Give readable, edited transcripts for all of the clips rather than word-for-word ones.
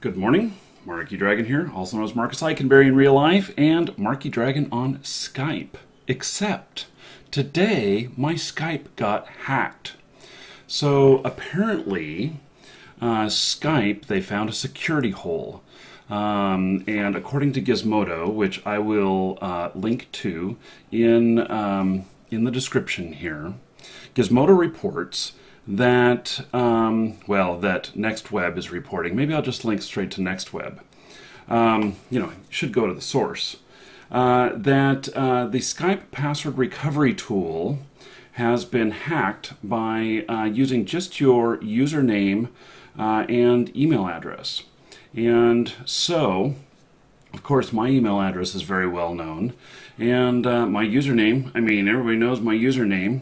Good morning, Marky Dragon here, also known as Marcus Eikenberry in real life, and Marky Dragon on Skype. Except, today my Skype got hacked. So apparently, Skype, they found a security hole. And according to Gizmodo, which I will link to in the description here, Gizmodo reports that, that NextWeb is reporting. Maybe I'll just link straight to NextWeb. You should go to the source. That the Skype password recovery tool has been hacked by using just your username and email address. And so, of course, my email address is very well known. And my username, everybody knows my username.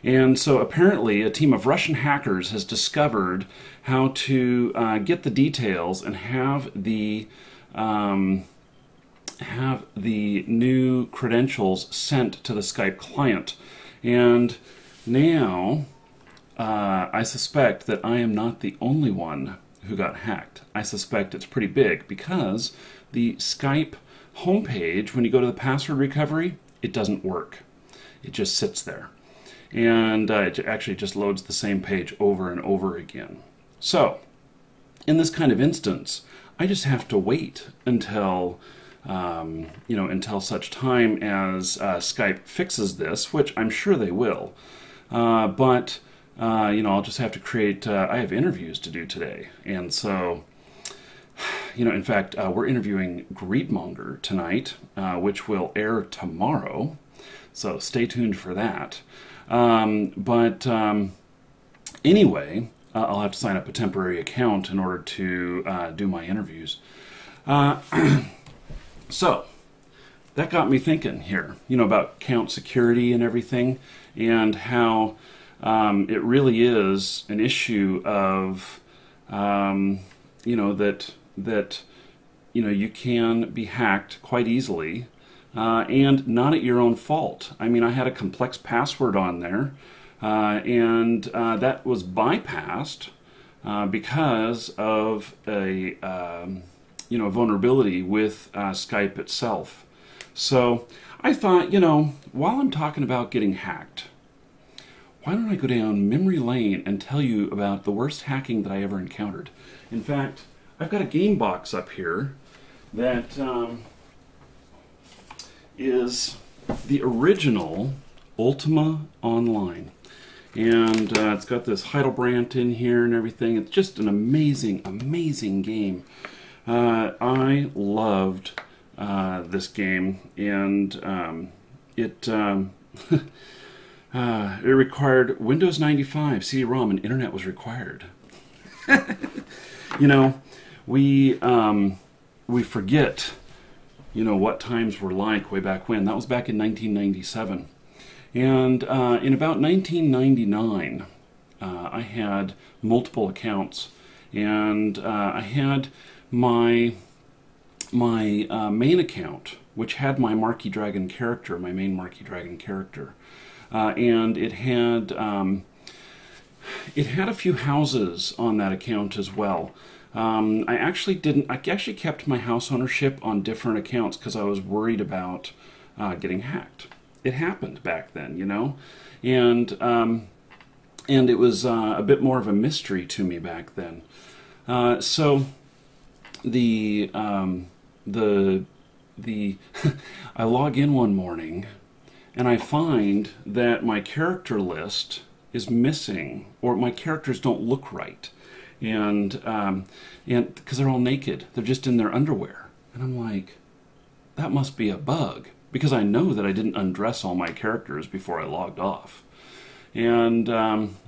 And so apparently a team of Russian hackers has discovered how to get the details and have the new credentials sent to the Skype client. And now I suspect that I am not the only one who got hacked. I suspect it's pretty big because the Skype homepage, when you go to the password recovery, it doesn't work. It just sits there. And it actually just loads the same page over and over again. So, in this kind of instance, I just have to wait until, until such time as Skype fixes this, which I'm sure they will. But I'll just have to create, I have interviews to do today. And so, in fact, we're interviewing Greedmonger tonight, which will air tomorrow. So stay tuned for that. Anyway, I'll have to sign up a temporary account in order to do my interviews. So, that got me thinking here, about account security and everything, and how it really is an issue of, that you can be hacked quite easily. And not at your own fault. I had a complex password on there, and that was bypassed because of a vulnerability with Skype itself. So I thought, while I'm talking about getting hacked, why don't I go down memory lane and tell you about the worst hacking that I ever encountered? In fact, I've got a game box up here that is the original Ultima Online. And it's got this Heidelbrand in here and everything. It's just an amazing, amazing game. I loved this game, and it required Windows 95 CD-ROM, and internet was required. We forget what times were like way back when. That was back in 1997. And in about 1999, I had multiple accounts. And I had my main account, which had my Marky Dragon character, my main Marky Dragon character. And it had a few houses on that account as well. I actually kept my house ownership on different accounts because I was worried about getting hacked. It happened back then, and it was a bit more of a mystery to me back then. So the I log in one morning and I find that my character list is missing, or my characters don't look right. And because they're all naked, they're just in their underwear, and I'm like, that must be a bug, because I know that I didn't undress all my characters before I logged off. And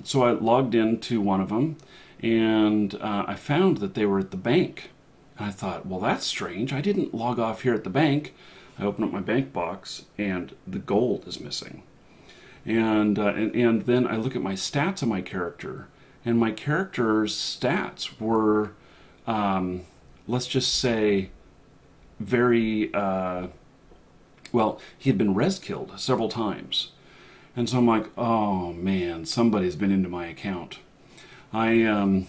so I logged into one of them, and I found that they were at the bank. And I thought, well, that's strange. I didn't log off here at the bank. I open up my bank box, and the gold is missing. And then I look at my stats of my character. And my character's stats were, let's just say, very, he had been res-killed several times. And so I'm like, oh man, somebody's been into my account. I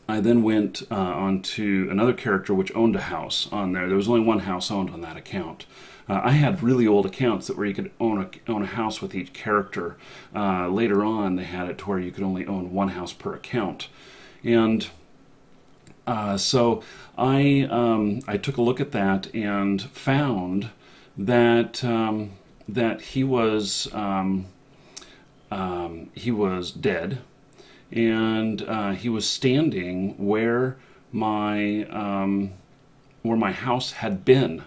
I then went on to another character which owned a house on there. There was only one house owned on that account. I had really old accounts that where you could own a house with each character. Later on, they had it to where you could only own one house per account. And so I took a look at that and found that that he was dead, and he was standing where my house had been,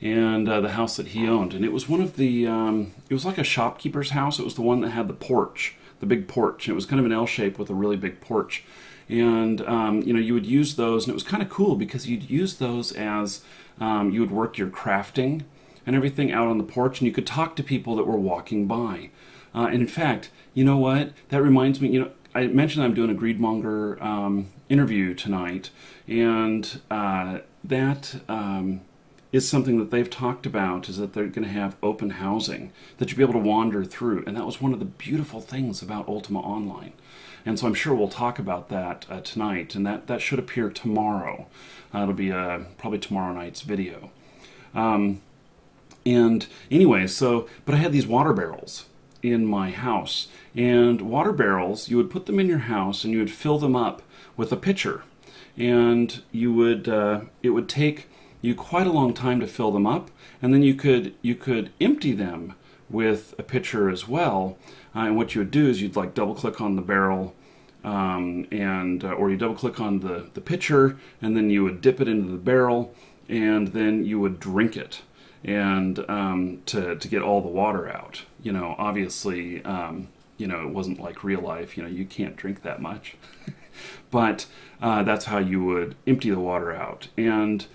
and the house that he owned, and it was one of the it was like a shopkeeper's house. It was the one that had the porch, the big porch. It was kind of an L shape with a really big porch. And you know, you would use those, and it was kind of cool because you'd use those as you would work your crafting and everything out on the porch, and you could talk to people that were walking by. And in fact, you know what? That reminds me. You know, I mentioned I'm doing a Greedmonger interview tonight, and that is something that they've talked about, is that they're going to have open housing that you'll be able to wander through, and that was one of the beautiful things about Ultima Online. And so I'm sure we'll talk about that tonight, and that should appear tomorrow. It'll be probably tomorrow night's video. And anyway, but I had these water barrels in my house, and water barrels, you would put them in your house and you would fill them up with a pitcher, and you would it would take you quite a long time to fill them up, and then you could empty them with a pitcher as well. And what you would do is you'd like double click on the barrel, or you double click on the pitcher, and then you would dip it into the barrel, and then you would drink it, and to get all the water out. You know, obviously, you know, it wasn't like real life. You know, you can't drink that much, but that's how you would empty the water out. And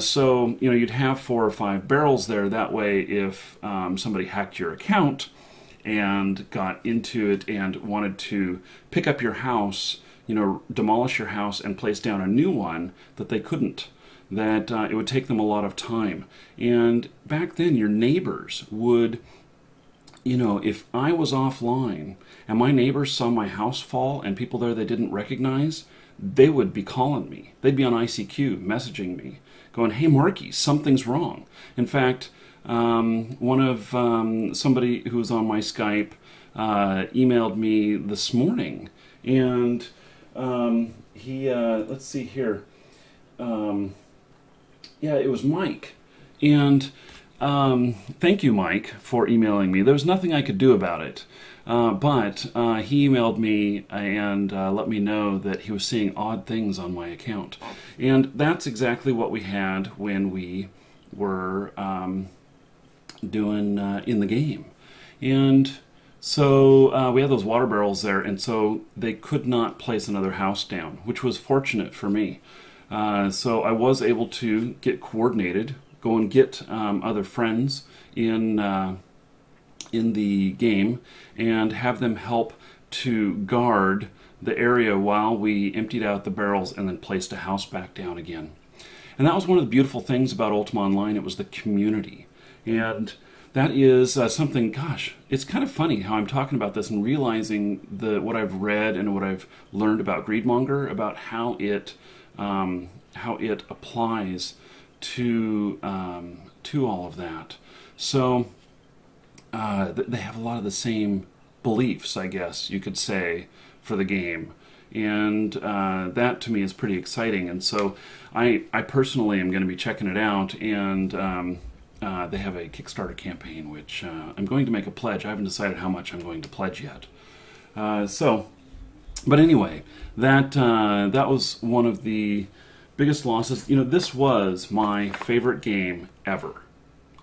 so, you know, you'd have 4 or 5 barrels there. That way, if somebody hacked your account and got into it and wanted to pick up your house, you know, demolish your house and place down a new one, that they couldn't. That it would take them a lot of time. And back then, your neighbors would, you know, if I was offline and my neighbors saw my house fall and people there they didn't recognize, they would be calling me. They'd be on ICQ messaging me, going, "Hey, Marky, something's wrong." In fact, one of somebody who was on my Skype emailed me this morning, and he let's see here, yeah, it was Mike, and thank you, Mike, for emailing me. There was nothing I could do about it, but he emailed me and let me know that he was seeing odd things on my account, and that's exactly what we had when we were doing in the game. And so we had those water barrels there, and so they could not place another house down, which was fortunate for me. So I was able to get coordinated, go and get other friends in the game, and have them help to guard the area while we emptied out the barrels and then placed a house back down again. And that was one of the beautiful things about Ultima Online. It was the community. And that is something, gosh, it's kind of funny how I'm talking about this and realizing what I've read and what I've learned about Greedmonger, about how it applies to all of that. So they have a lot of the same beliefs, I guess you could say, for the game. And that to me is pretty exciting. And so I personally am going to be checking it out, and they have a Kickstarter campaign, which I'm going to make a pledge. I haven't decided how much I'm going to pledge yet. But anyway, that was one of the biggest losses. You know, this was my favorite game ever,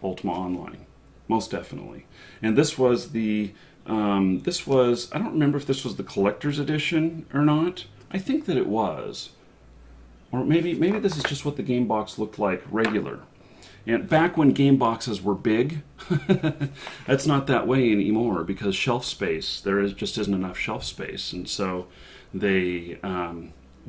Ultima Online, most definitely. And this was I don't remember if this was the collector's edition or not. I think that it was. Or maybe this is just what the game box looked like regular. And back when game boxes were big, that's not that way anymore, because shelf space, just isn't enough shelf space, and so they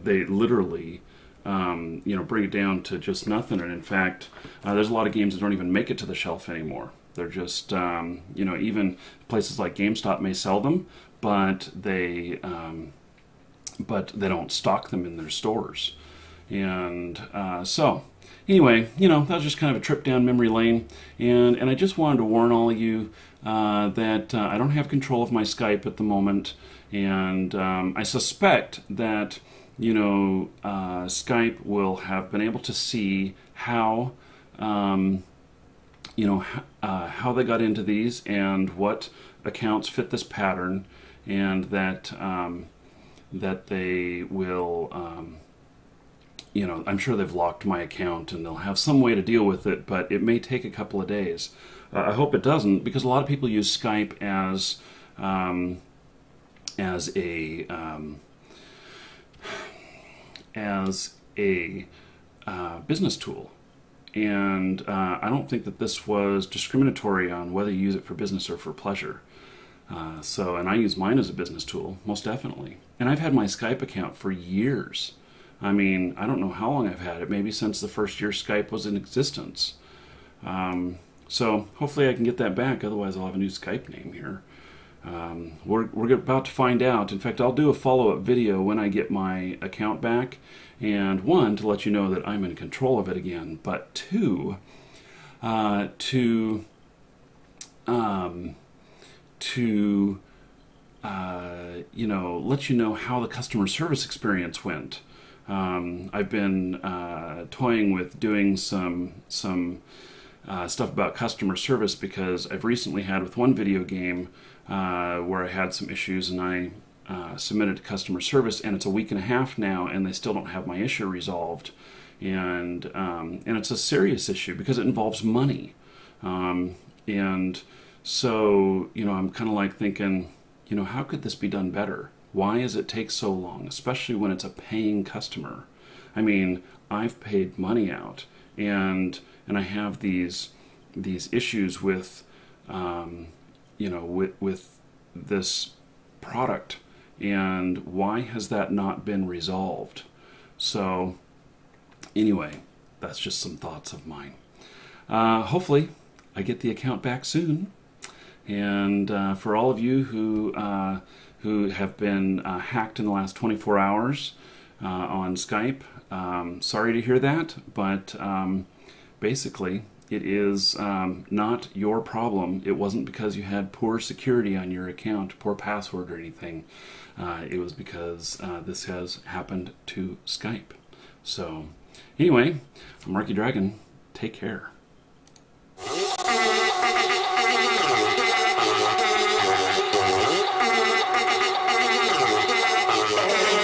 literally bring it down to just nothing. And in fact, there's a lot of games that don't even make it to the shelf anymore. They're just even places like GameStop may sell them, but they but they don't stock them in their stores. And so anyway, you know, that was just kind of a trip down memory lane, and I just wanted to warn all of you that I don't have control of my Skype at the moment, and I suspect that, you know, Skype will have been able to see how you know, how they got into these and what accounts fit this pattern, and that that they will, you know, I'm sure they've locked my account and they'll have some way to deal with it, but it may take a couple of days. I hope it doesn't, because a lot of people use Skype as a business tool. And I don't think that this was discriminatory on whether you use it for business or for pleasure. And I use mine as a business tool, most definitely. And I've had my Skype account for years. I mean, I don't know how long I've had it, maybe since the first year Skype was in existence. So hopefully I can get that back, otherwise I'll have a new Skype name here. We're about to find out. In fact, I'll do a follow-up video when I get my account back, and one, to let you know that I'm in control of it again, but two, to you know, let you know how the customer service experience went. I've been toying with doing some stuff about customer service, because I've recently had with one video game where I had some issues, and I submitted to customer service, and it's a week and a half now, and they still don't have my issue resolved. And it's a serious issue because it involves money. And so, you know, I'm kind of like thinking, you know, how could this be done better? Why does it take so long, especially when it's a paying customer? I mean, I've paid money out, and I have these issues with, you know, with this product, and why has that not been resolved? So anyway, that's just some thoughts of mine. Hopefully I get the account back soon, and for all of you who have been hacked in the last 24 hours on Skype, sorry to hear that, but basically it is not your problem. It wasn't because you had poor security on your account, poor password or anything. It was because this has happened to Skype. So anyway, I'm Marky Dragon. Take care.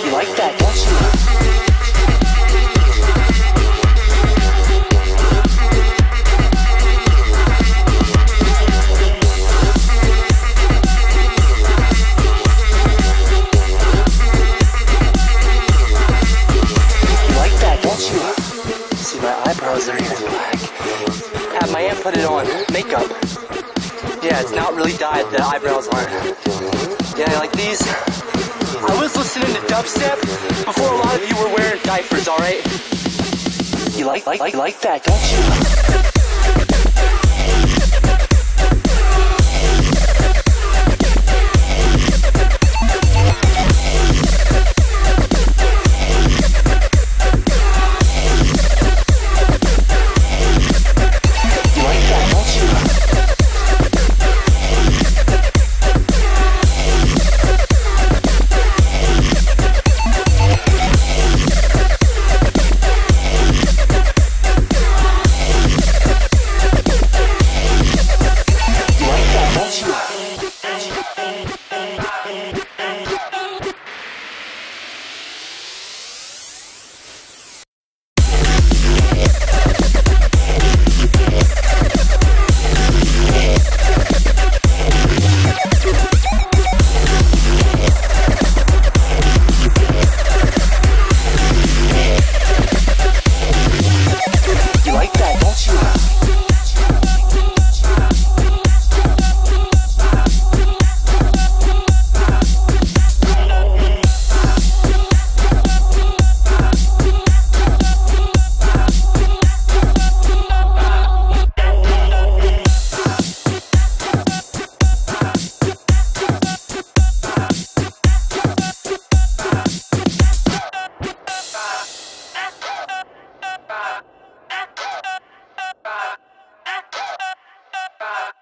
You like that, don't you? Eyebrows are even black. Have my aunt put it on. Makeup. Yeah, it's not really dyed. The eyebrows aren't. Yeah, like these. I was listening to dubstep before a lot of you were wearing diapers, alright? You like that, don't you? Ah!